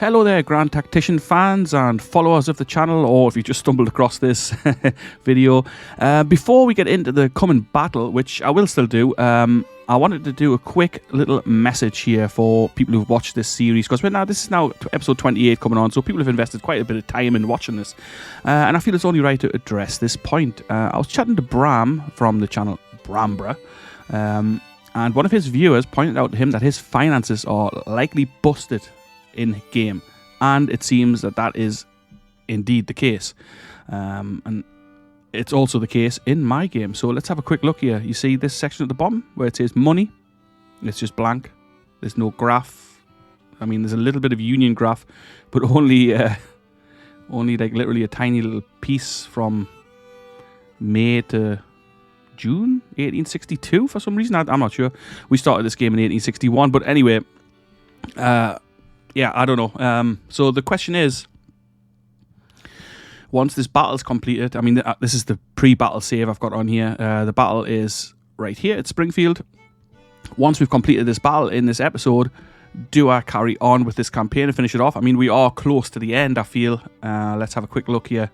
Hello there, Grand Tactician fans and followers of the channel, or if you just stumbled across this video. Before we get into the coming battle, which I will still do, I wanted to do a quick little message here for people who've watched this series, because this is now episode 28 coming on, so people have invested quite a bit of time in watching this, and I feel it's only right to address this point. I was chatting to Bram from the channel Brambra, and one of his viewers pointed out to him that his finances are likely busted in game, and it seems that that is indeed the case, and it's also the case in my game. So let's have a quick look here. You see this section at the bottom where it says money? It's just blank. There's no graph. I mean, there's a little bit of union graph, but only like literally a tiny little piece from May to June 1862 for some reason. I'm not sure. We started this game in 1861, but anyway, yeah, I don't know. So the question is, once this battle's completed, I mean, this is the pre-battle save I've got on here. The battle is right here at Springfield. Once we've completed this battle in this episode, do I carry on with this campaign and finish it off? I mean, we are close to the end, I feel. Let's have a quick look here.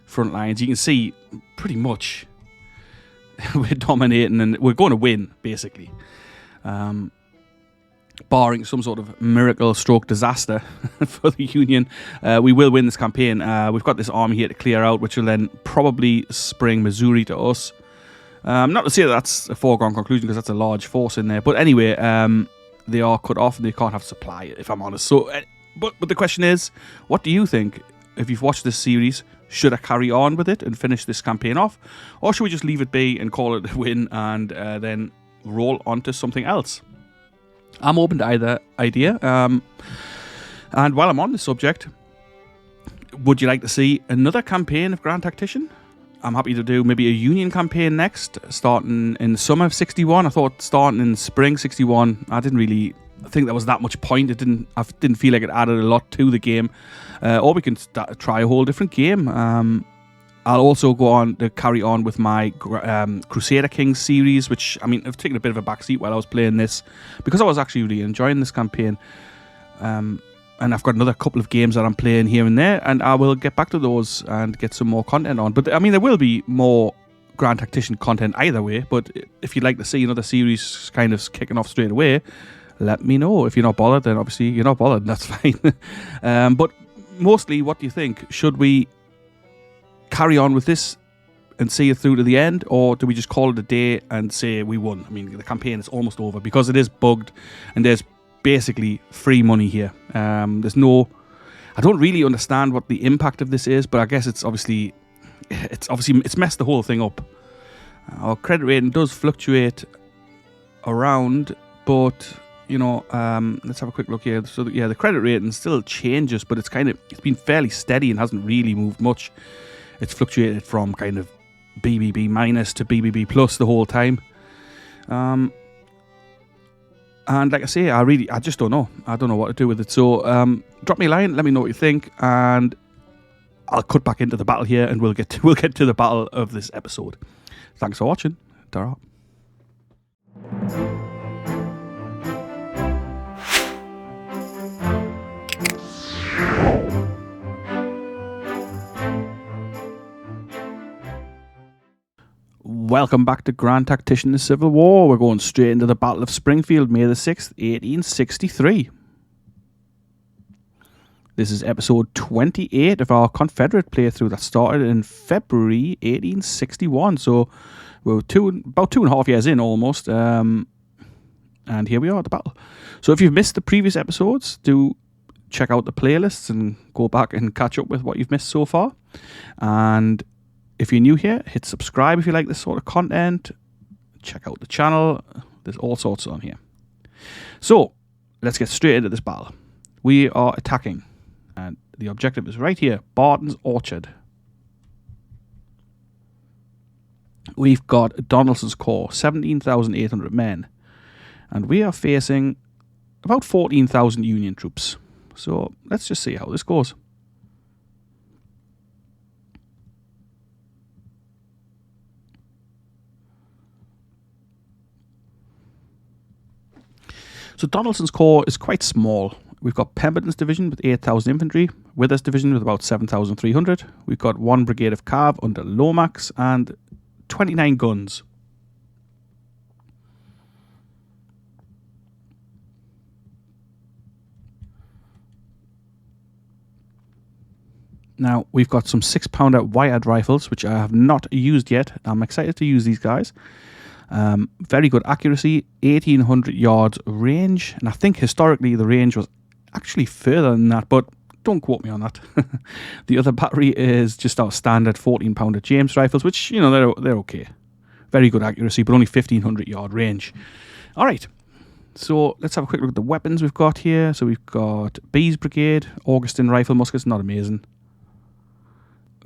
Front lines. You can see pretty much we're dominating and we're going to win, basically. Barring some sort of miracle stroke disaster for the Union, we will win this campaign. We've got this army here to clear out, which will then probably spring Missouri to us. Not to say that that's a foregone conclusion, because that's a large force in there. But anyway, they are cut off and they can't have supply, if I'm honest. So, but the question is, what do you think? If you've watched this series, should I carry on with it and finish this campaign off? Or should we just leave it be and call it a win and then roll on to something else? I'm open to either idea. And while I'm on the subject, would you like to see another campaign of Grand Tactician? I'm happy to do maybe a Union campaign next, starting in the summer of 61. I thought starting in spring 61, I didn't really think there was that much point. I didn't feel like it added a lot to the game. Or we can try a whole different game. I'll also go on to carry on with my Crusader Kings series, which, I mean, I've taken a bit of a backseat while I was playing this, because I was actually really enjoying this campaign. And I've got another couple of games that I'm playing here and there, and I will get back to those and get some more content on. But, I mean, there will be more Grand Tactician content either way, but if you'd like to see another series kind of kicking off straight away, let me know. If you're not bothered, then obviously you're not bothered, and that's fine. But mostly, what do you think? Should we carry on with this and see it through to the end, or do we just call it a day and say we won? I mean, the campaign is almost over because it is bugged and there's basically free money here. I don't really understand what the impact of this is, but I guess it's messed the whole thing up. Our credit rating does fluctuate around, but you know, let's have a quick look here. So yeah, the credit rating still changes, but it's been fairly steady and hasn't really moved much. It's fluctuated from kind of BBB minus to BBB plus the whole time. And like I say, I just don't know. I don't know what to do with it. So drop me a line, let me know what you think, and I'll cut back into the battle here, and we'll get to the battle of this episode. Thanks for watching. Ta-ra. Welcome back to Grand Tactician: The Civil War. We're going straight into the Battle of Springfield, May the 6th, 1863. This is episode 28 of our Confederate playthrough that started in February 1861. So we're about 2.5 years in almost. And here we are at the battle. So if you've missed the previous episodes, do check out the playlists and go back and catch up with what you've missed so far. And if you're new here, hit subscribe if you like this sort of content. Check out the channel. There's all sorts on here. So, let's get straight into this battle. We are attacking, and the objective is right here, Barton's Orchard. We've got Donelson's Corps, 17,800 men, and we are facing about 14,000 Union troops. So, let's just see how this goes. So Donelson's Corps is quite small. We've got Pemberton's division with 8,000 infantry, Withers division with about 7,300. We've got 1 brigade of cav under Lomax and 29 guns. Now, we've got some 6-pounder wired rifles, which I have not used yet. I'm excited to use these guys. Very good accuracy, 1,800 yards range. And I think historically the range was actually further than that, but don't quote me on that. The other battery is just our standard 14-pounder James rifles, which, you know, they're okay. Very good accuracy, but only 1,500 yard range. All right. So let's have a quick look at the weapons we've got here. So we've got B's Brigade, Augustin rifle muskets, not amazing.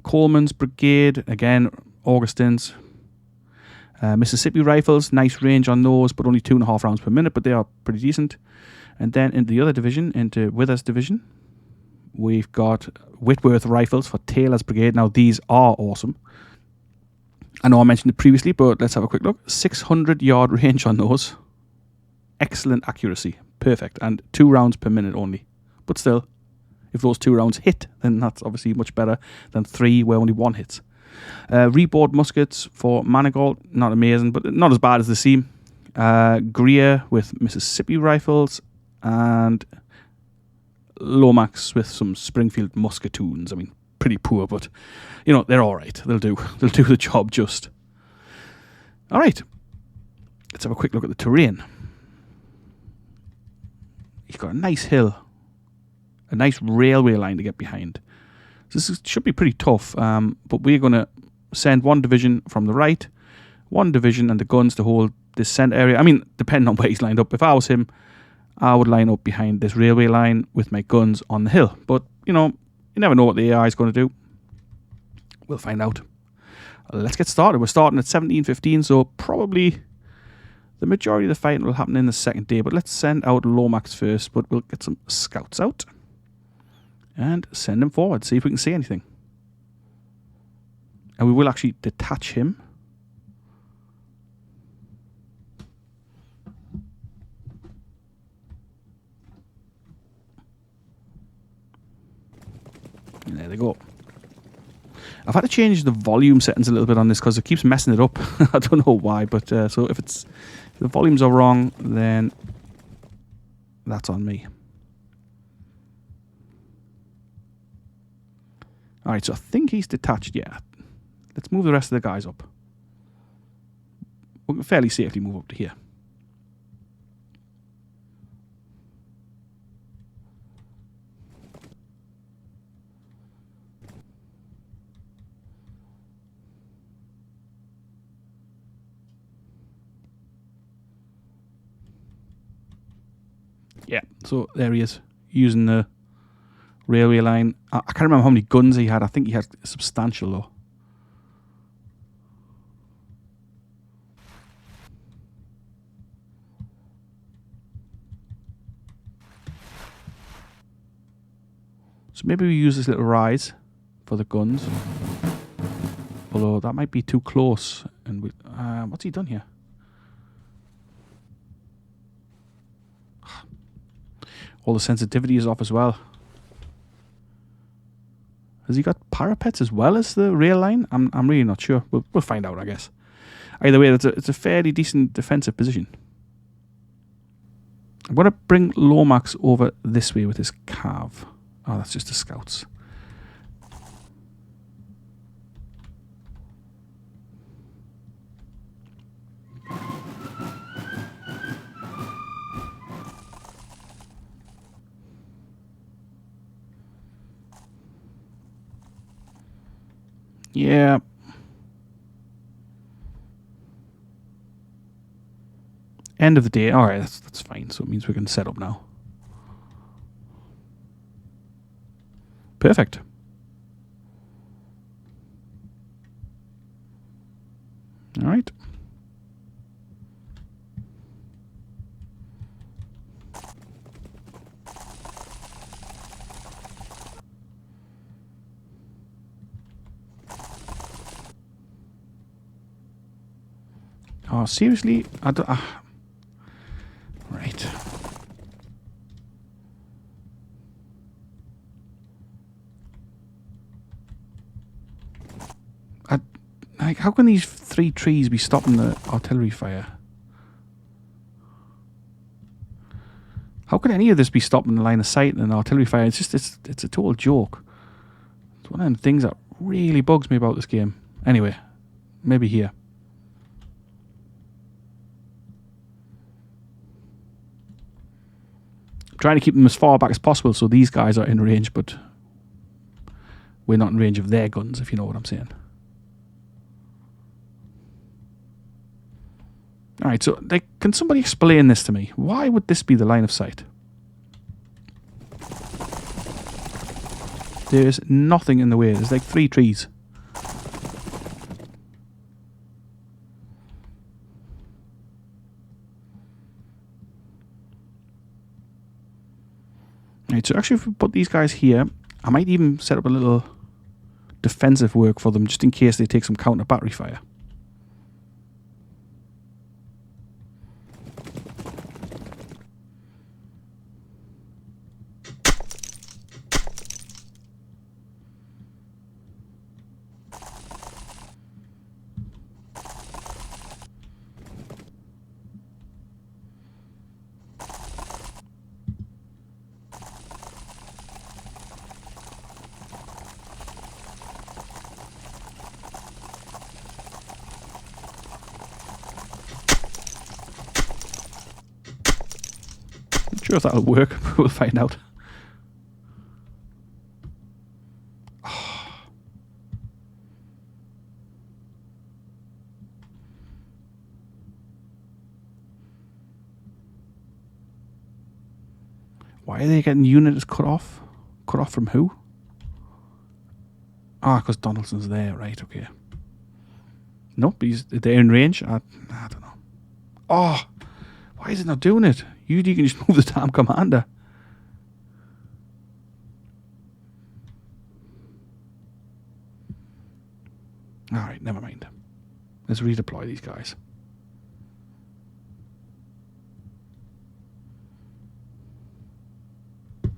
Coleman's Brigade, again, Augustins. Mississippi rifles, nice range on those, but only 2.5 rounds per minute, but they are pretty decent. And then in the other division, into Withers division, we've got Whitworth rifles for Taylor's Brigade. Now, these are awesome. I know I mentioned it previously, but let's have a quick look. 600 yard range on those. Excellent accuracy. Perfect. And 2 rounds per minute only. But still, if those 2 rounds hit, then that's obviously much better than 3 where only 1 hits. Reboard muskets for Manigault, not amazing, but not as bad as they seem. Greer with Mississippi rifles, and Lomax with some Springfield musketoons. I mean, pretty poor, but, you know, they're all right. They'll do the job just. All right, let's have a quick look at the terrain. You've got a nice hill, a nice railway line to get behind. This should be pretty tough, but we're going to send 1 division from the right, 1 division and the guns to hold this centre area. I mean, depending on where he's lined up. If I was him, I would line up behind this railway line with my guns on the hill. But, you know, you never know what the AI is going to do. We'll find out. Let's get started. We're starting at 17:15, so probably the majority of the fighting will happen in the second day. But let's send out Lomax first, but we'll get some scouts out and send him forward, see if we can see anything. And we will actually detach him. And there they go. I've had to change the volume settings a little bit on this because it keeps messing it up. I don't know why, but so if the volumes are wrong, then that's on me. Alright, so I think he's detached, yeah. Let's move the rest of the guys up. We can fairly safely move up to here. Yeah, so there he is, using the railway line. I can't remember how many guns he had. I think he had substantial though. So maybe we use this little rise for the guns. Although that might be too close. And we, what's he done here? All the sensitivity is off as well. Has he got parapets as well as the rail line? I'm really not sure. We'll find out, I guess. Either way, it's a fairly decent defensive position. I'm going to bring Lomax over this way with his cav. Oh, that's just the scouts. Yeah. End of the day. All right, that's fine. So it means we can set up now. Perfect. All right. Oh, seriously? I don't... right. Like, how can these 3 trees be stopping the artillery fire? How can any of this be stopping the line of sight and an artillery fire? It's just, it's a total joke. It's one of them things that really bugs me about this game. Anyway, maybe here. I'm trying to keep them as far back as possible so these guys are in range, but we're not in range of their guns, if you know what I'm saying. Alright, so can somebody explain this to me? Why would this be the line of sight? There's nothing in the way. There's like 3 trees. Right, so actually if we put these guys here, I might even set up a little defensive work for them just in case they take some counter battery fire. Not sure if that'll work, but we'll find out. Why are they getting units cut off? Cut off from who? Ah, because Donaldson's there, right, okay. Nope, they're in range. I don't know. Oh, why is it not doing it? You can just move the damn commander. Alright, never mind. Let's redeploy these guys. Are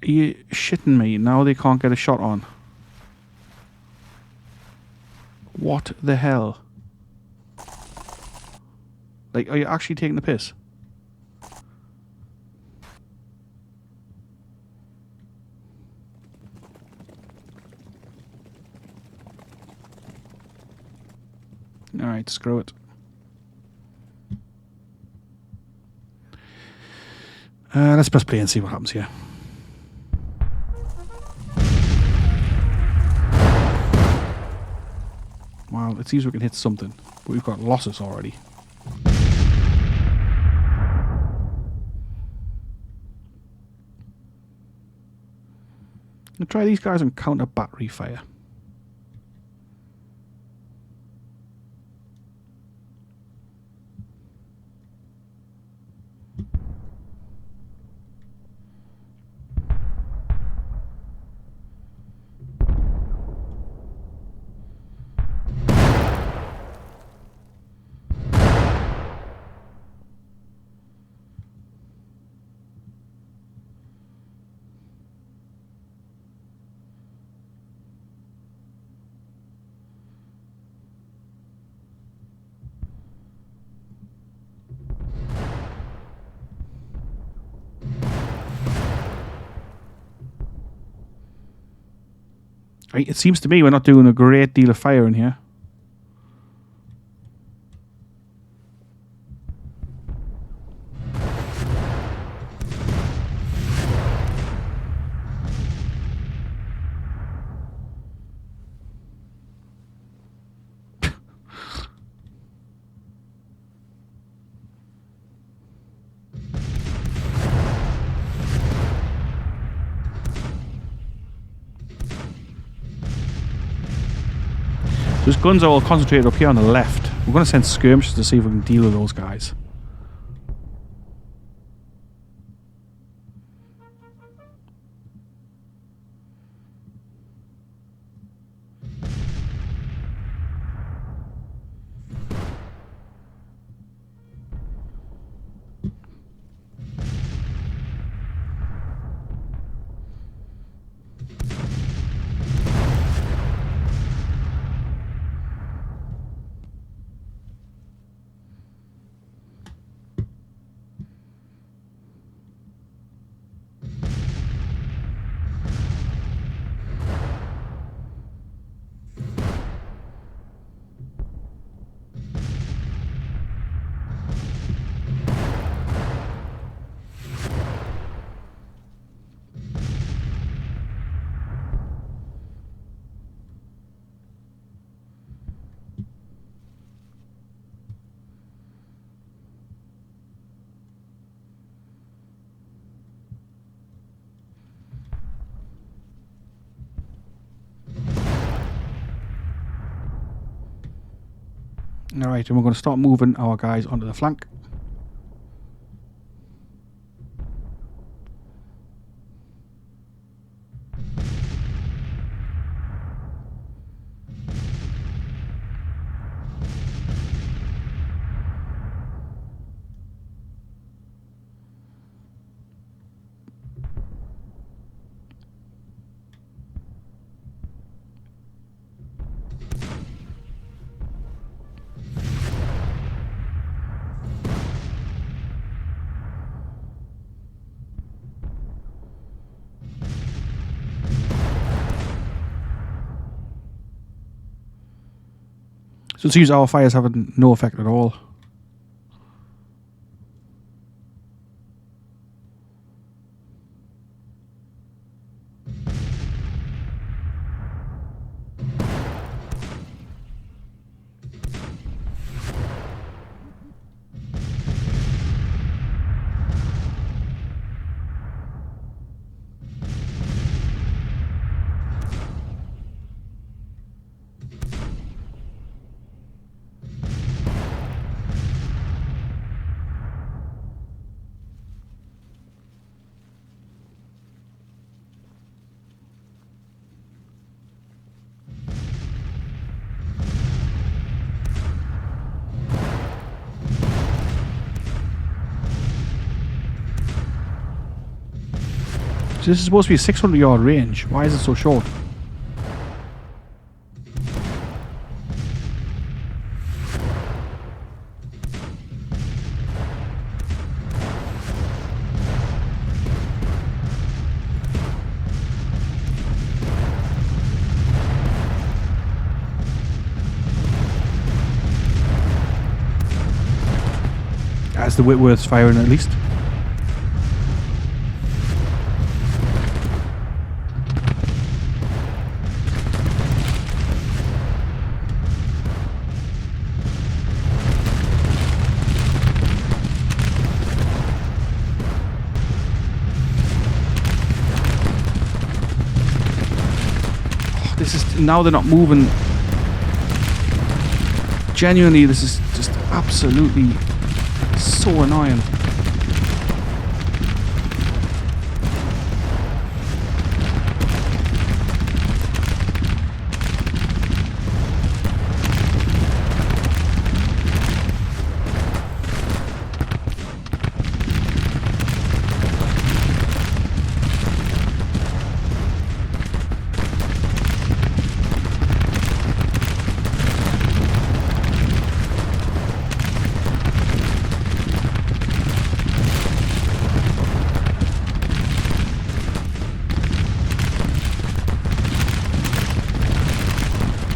you shitting me? Now they can't get a shot on. What the hell? Like, are you actually taking the piss? Alright, screw it. Let's press play and see what happens here. Well, it seems we can hit something, but we've got losses already. I'll try these guys on counter battery fire. It seems to me we're not doing a great deal of fire in here. Those guns are all concentrated up here on the left. We're going to send skirmishers to see if we can deal with those guys. Alright, and we're going to start moving our guys onto the flank. So it seems our fire's having no effect at all. So this is supposed to be a 600-yard range. Why is it so short? As the Whitworth's firing at least. Now they're not moving. Genuinely, this is just absolutely so annoying.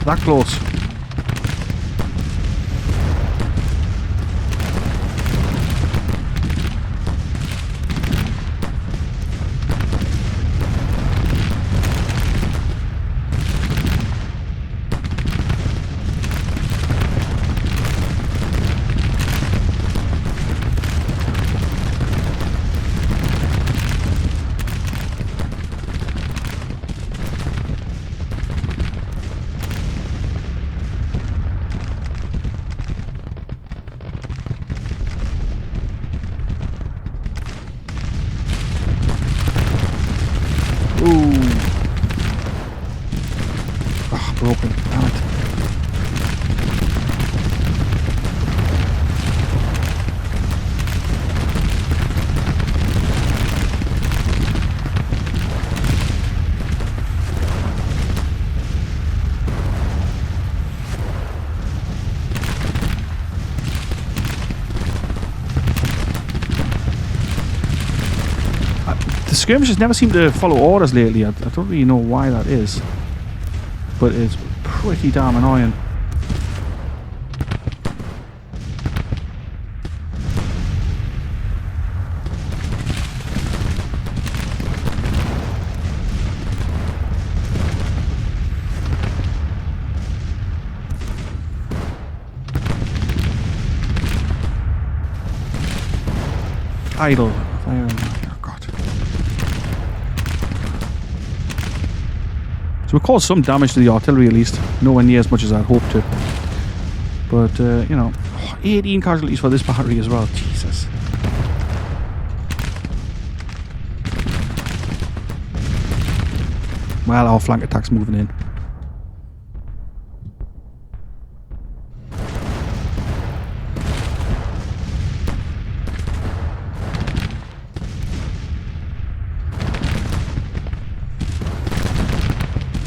That close. Broken. Damn it. The skirmishes never seem to follow orders lately. I don't really know why that is, but it's pretty damn annoying. Idle. Oh god. So we caused some damage to the artillery at least. Nowhere near as much as I'd hoped to. But, you know, 18 casualties for this battery as well. Jesus. Well, our flank attack's moving in.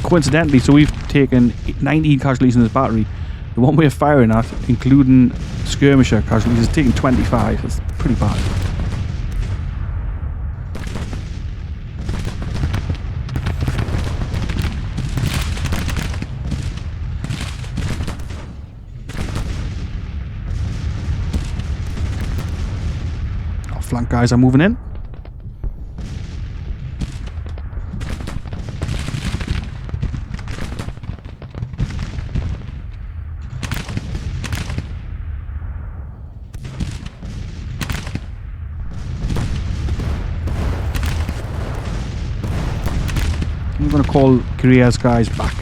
Coincidentally, so we've taken 19 casualties in this battery. The one we're firing at, including skirmisher casualties, is taking 25. That's pretty bad. Our flank guys are moving in. I'm going to call Korea's guys back.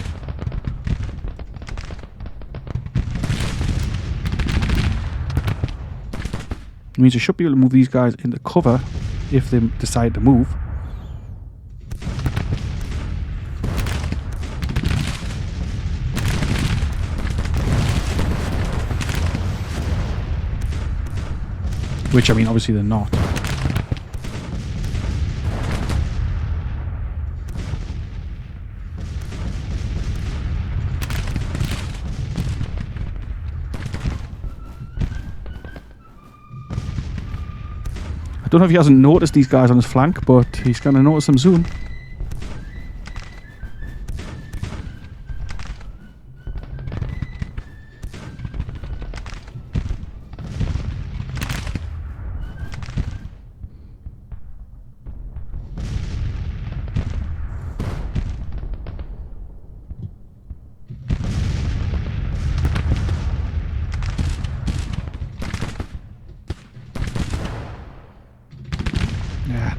It means I should be able to move these guys into cover if they decide to move. Which, I mean, obviously they're not. I don't know if he hasn't noticed these guys on his flank, but he's going to notice them soon.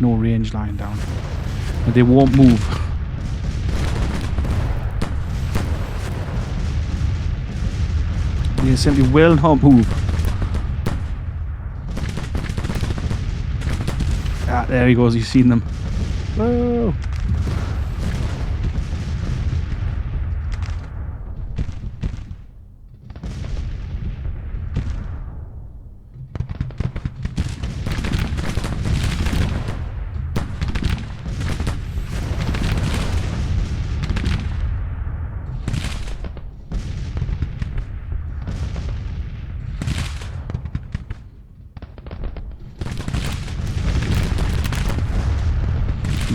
No range lying down. And they won't move. They simply will not move. Ah, there he goes. He's seen them. Whoa.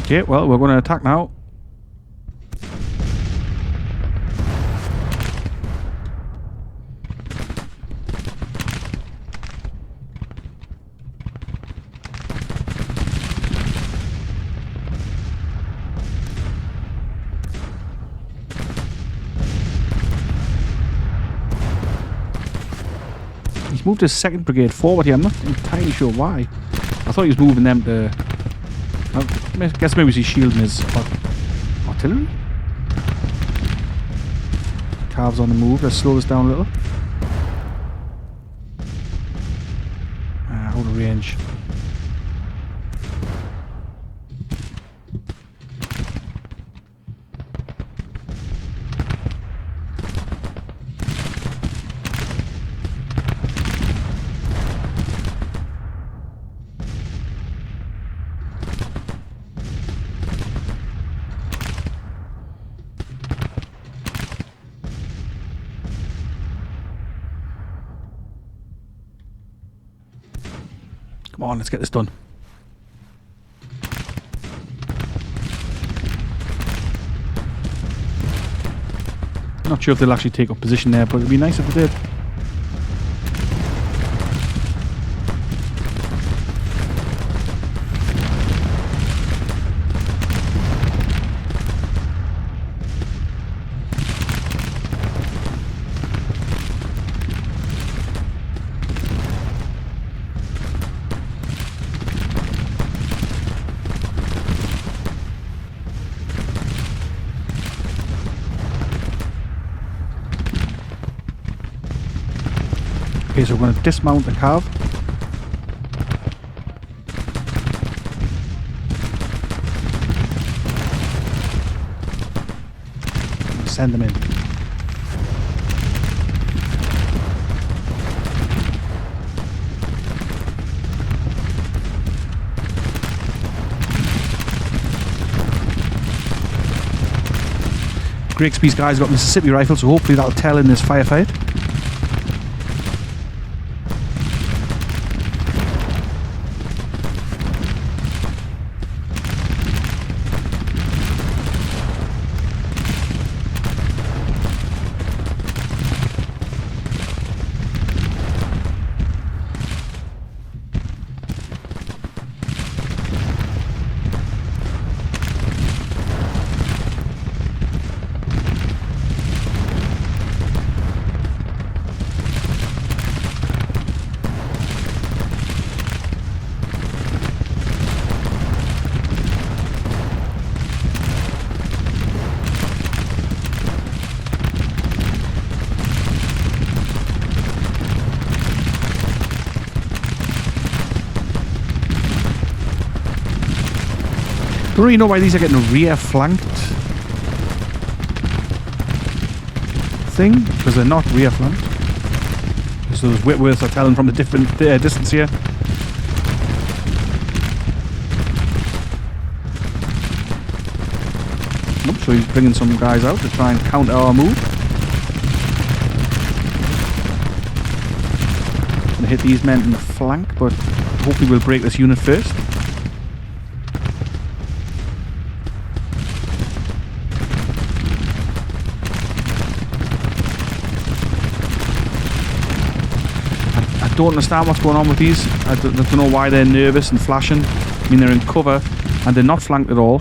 Okay, well, we're going to attack now. He's moved his 2nd Brigade forward here. I'm not entirely sure why. I thought he was moving them to... I guess maybe he's shielding his artillery. Calves on the move. Let's slow this down a little. Out of range. Come on, let's get this done. Not sure if they'll actually take up position there, but it'd be nice if they did. Okay, so we're going to dismount the cav. Send them in. Grigsby's guys got Mississippi rifles, so hopefully that'll tell in this firefight. Don't really know why these are getting a rear flanked thing, because they're not rear flanked. Because those Whitworths are telling from a different distance here. Oh, so he's bringing some guys out to try and counter our move. Gonna hit these men in the flank, but hopefully we'll break this unit first. I don't understand what's going on with these. I don't know why they're nervous and flashing. I mean, they're in cover and they're not flanked at all.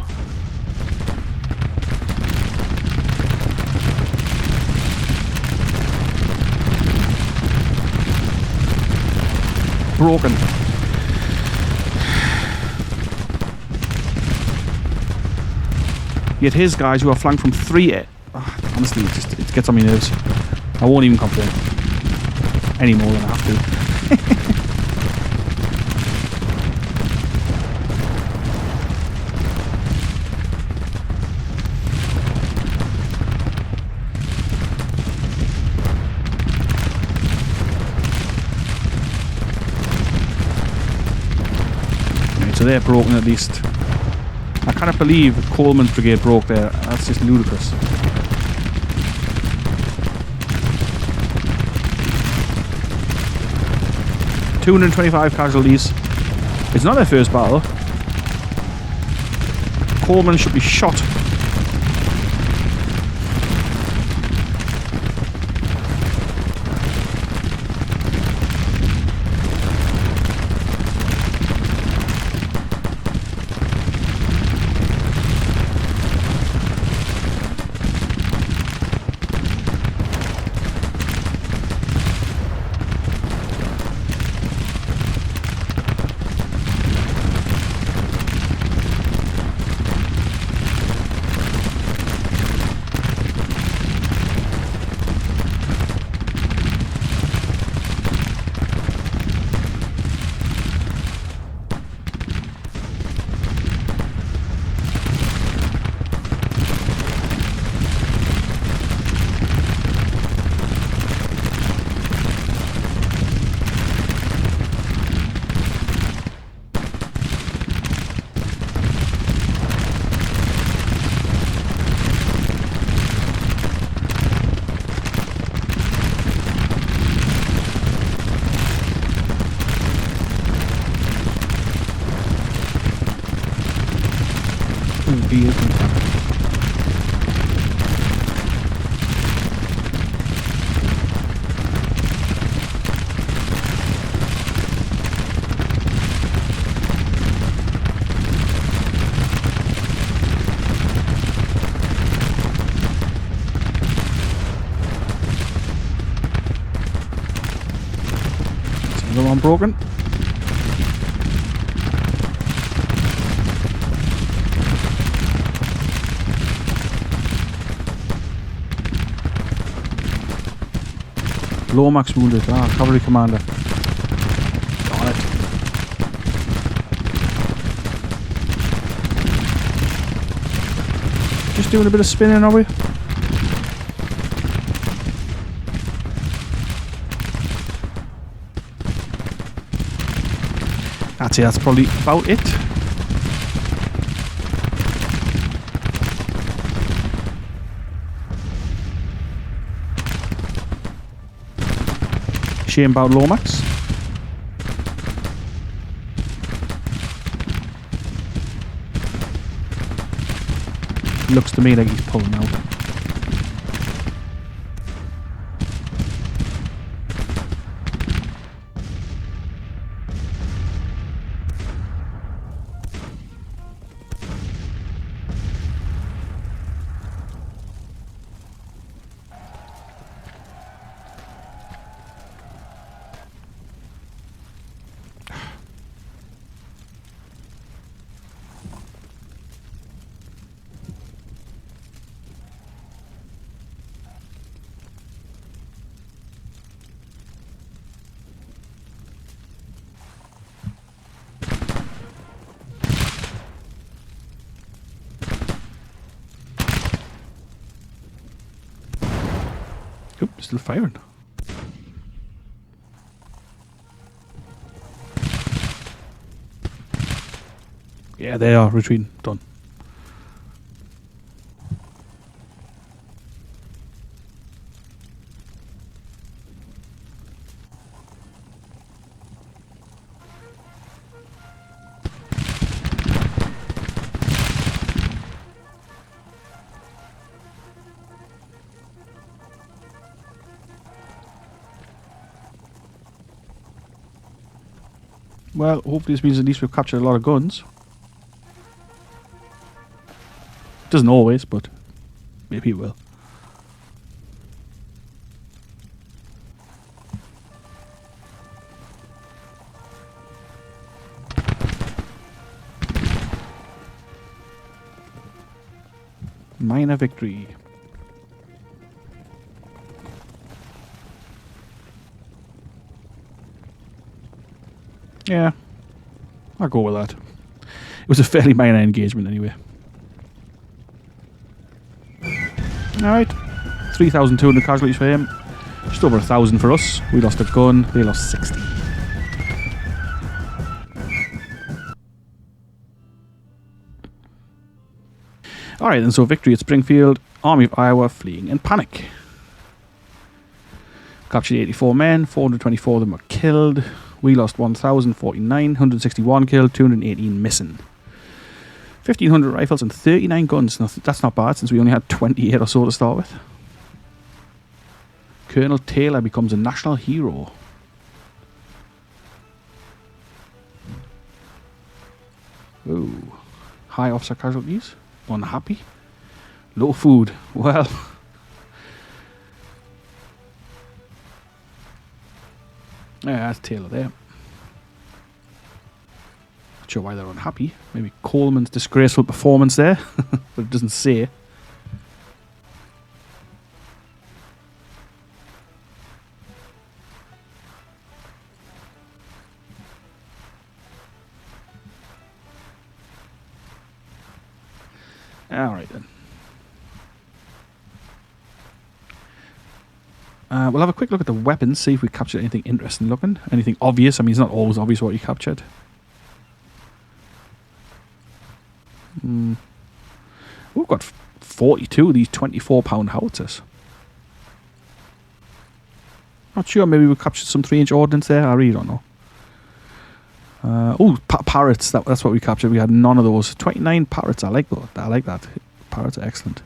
Broken. Yet his guys who are flanked from 3... honestly, it gets on my nerves. I won't even complain. Any more than I have to. Right, so they're broken at least. I cannot believe Coleman's brigade broke there. That's just ludicrous. $225 casualties. It's not their first battle. Coleman should be shot. Another one broken. Lomax wounded. Cavalry commander. Got it. Just doing a bit of spinning, are we? I'd say that's probably about it. Shame about Lomax. Looks to me like he's pulling out. Oop, still firing. Yeah, they are retreating. Done. Well, hopefully this means at least we've captured a lot of guns. Doesn't always, but maybe it will. Minor victory. Yeah, I'll go with that. It was a fairly minor engagement anyway. Alright, 3,200 casualties for him. Just over 1,000 for us. We lost a gun, they lost 60. Alright, and so victory at Springfield. Army of Iowa fleeing in panic. Captured 84 men, 424 of them were killed. We lost 1,049, 161 killed, 218 missing. 1,500 rifles and 39 guns. That's not bad since we only had 28 or so to start with. Colonel Taylor becomes a national hero. Ooh. High officer casualties. Unhappy. Low food. Well. Yeah, that's Taylor there. Not sure why they're unhappy. Maybe Coleman's disgraceful performance there, but it doesn't say. Alright then. We'll have a quick look at the weapons, see if we captured anything interesting looking. Anything obvious. I mean, it's not always obvious what you captured. We've got 42 of these 24-pound howitzers. Not sure, maybe we captured some 3-inch ordnance there. I really don't know. Parrots, that's what we captured. We had none of those. 29 parrots, I like that. Parrots are excellent.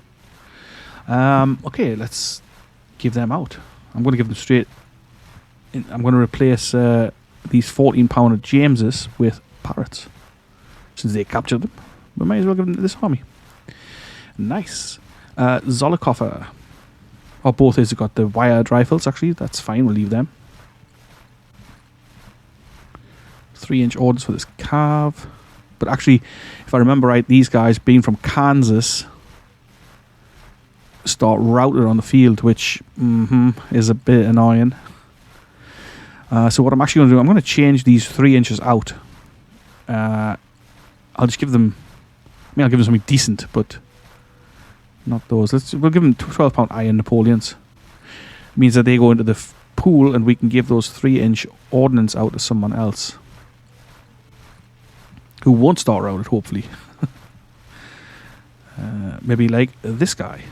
Okay, let's give them out. I'm going to give them straight. I'm going to replace these 14-pounder Jameses with parrots. Since they captured them, we might as well give them to this army. Nice. Zollikoffer. Or both these have got the wired rifles, actually. That's fine, we'll leave them. 3-inch orders for this Cav. But actually, if I remember right, these guys, being from Kansas, start routed on the field, which is a bit annoying. So what I'm actually going to do, I'm going to change these 3 inches out. I'll just give them... I'll give them something decent, but not those. We'll give them 12-pound iron Napoleons. Means that they go into the pool and we can give those 3-inch ordnance out to someone else. Who won't start around it, hopefully. Maybe like this guy.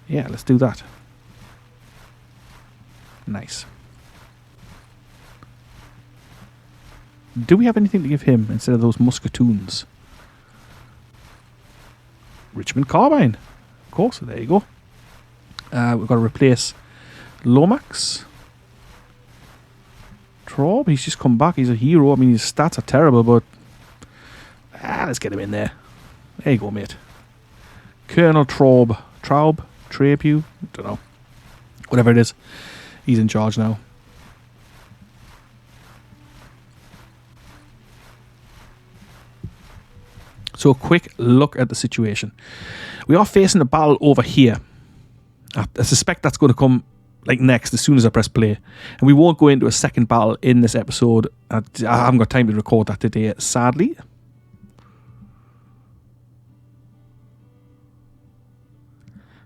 Yeah, let's do that. Nice. Do we have anything to give him instead of those musketoons? Richmond Carbine. Of course, there you go. We've got to replace Lomax. Traub, he's just come back. He's a hero. I mean, his stats are terrible, but... let's get him in there. There you go, mate. Colonel Traub. Trapew? Don't know. Whatever it is. He's in charge now. So a quick look at the situation. We are facing a battle over here. I suspect that's going to come like next as soon as I press play. And we won't go into a second battle in this episode. I haven't got time to record that today, sadly.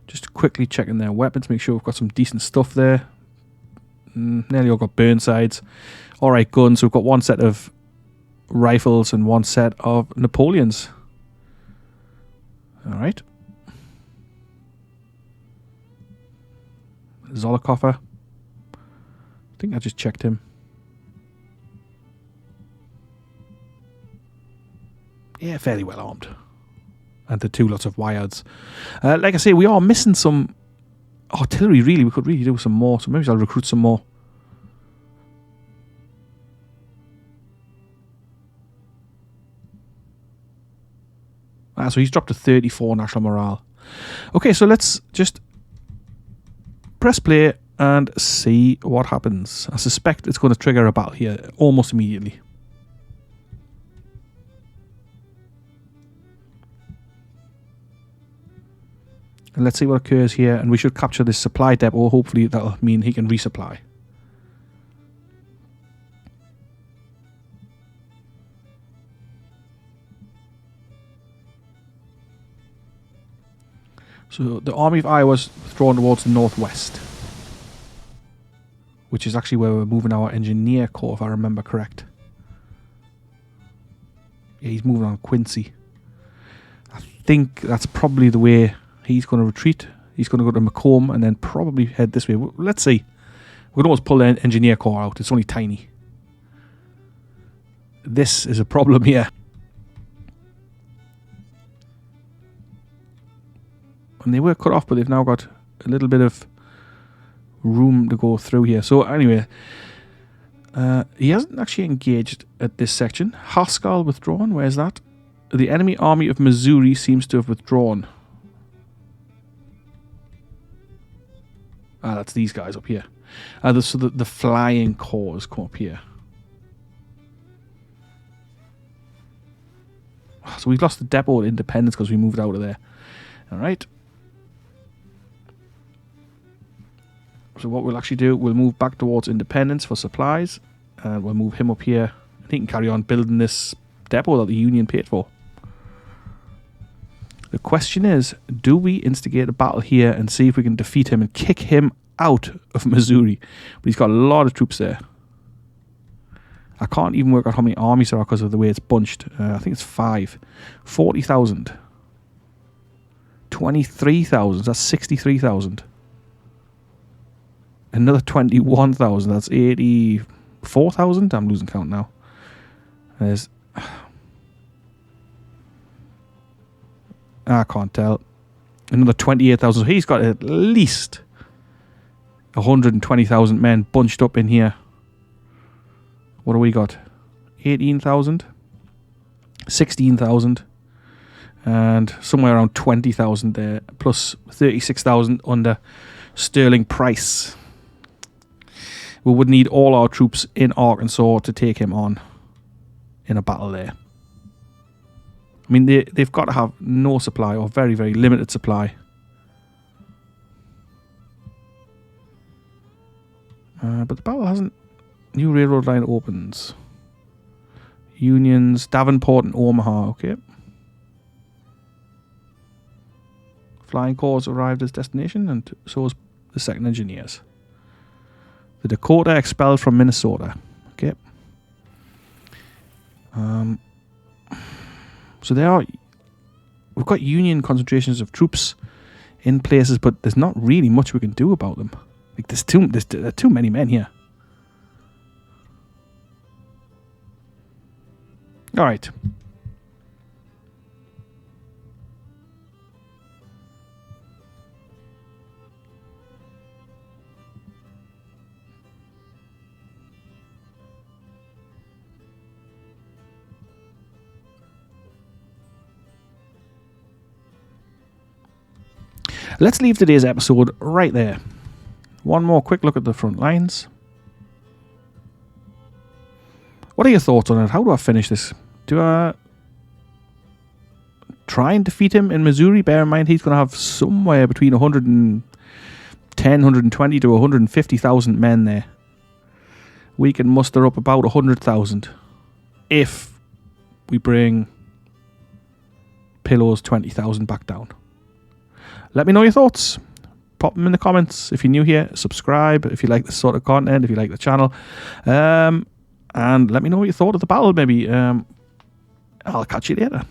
Just quickly checking their weapons, make sure we've got some decent stuff there. Nearly all got Burnsides. Alright, guns. So we've got one set of rifles and one set of Napoleons. Alright. Zolokoffer. I think I just checked him. Yeah, fairly well armed. And the 2 lots of wireds. Like I say, we are missing some artillery, really. We could really do some more. So maybe I'll recruit some more. So he's dropped to 34 national morale. Okay, so let's just press play and see what happens. I suspect it's going to trigger a battle here almost immediately. And let's see what occurs here. And we should capture this supply depot. Hopefully that'll mean he can resupply. So the Army of Iowa's thrown towards the northwest, which is actually where we're moving our engineer corps, if I remember correct. Yeah, he's moving on Quincy. I think that's probably the way he's going to retreat. He's going to go to Macomb and then probably head this way. Let's see. We can always pull the engineer corps out. It's only tiny. This is a problem here. And they were cut off, but they've now got a little bit of room to go through here. So anyway, he hasn't actually engaged at this section. Haskell withdrawn. Where's that? The enemy army of Missouri seems to have withdrawn. That's these guys up here. So the flying corps come up here. So we've lost the depot at Independence because we moved out of there. Alright. So what we'll actually do, we'll move back towards Independence for supplies. And we'll move him up here. And he can carry on building this depot that the Union paid for. The question is, do we instigate a battle here and see if we can defeat him and kick him out of Missouri? But he's got a lot of troops there. I can't even work out how many armies there are because of the way it's bunched. I think it's 5. 40,000. 23,000. That's 63,000. Another 21,000. That's 84,000. I'm losing count now. There's... I can't tell. Another 28,000. So he's got at least 120,000 men bunched up in here. What do we got? 18,000? 16,000? And somewhere around 20,000 there. Plus 36,000 under sterling price. We would need all our troops in Arkansas to take him on in a battle there. I mean, they've got to have no supply or very, very limited supply. But the battle hasn't. New railroad line opens. Unions, Davenport and Omaha. Okay. Flying Corps arrived as destination, and so was the 2nd Engineers. The Dakota expelled from Minnesota. Okay. So we've got Union concentrations of troops in places, but there's not really much we can do about them. Like there are too many men here. All right. Let's leave today's episode right there. One more quick look at the front lines. What are your thoughts on it? How do I finish this? Do I try and defeat him in Missouri? Bear in mind he's going to have somewhere between 110, 120 to 150,000 men there. We can muster up about 100,000 if we bring Pillow's 20,000 back down. Let me know your thoughts. Pop them in the comments. If you're new here, subscribe. If you like this sort of content, if you like the channel. And let me know what you thought of the battle, maybe. I'll catch you later.